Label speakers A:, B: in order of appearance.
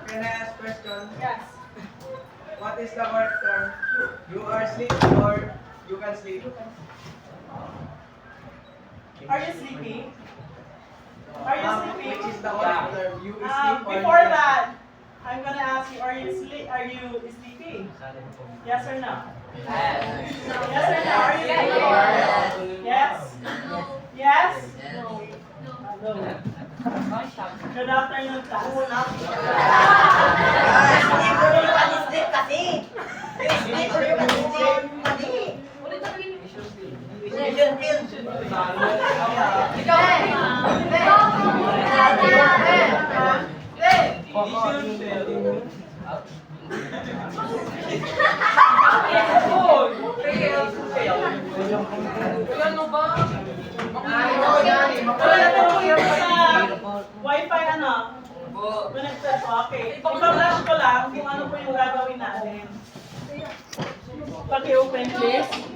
A: Can I ask question? Yes. What is the correct term? You are asleep or you can sleep?
B: Are you sleeping? Are you sleeping?
A: Which is the correct term? You is sleep or
B: Before
A: you
B: that, I'm gonna ask you, are you sleeping? Yes or no? Yes. Yes or no? Are you sleeping? Yes? Yes? No. No. Good afternoon, class.
C: Sleep kasi. Sleep or you can sleep.
B: Wi-Fi ano? Connected po, okay. Ipa-flash ko lang kung ano po yung gagawin natin. Paki-open please.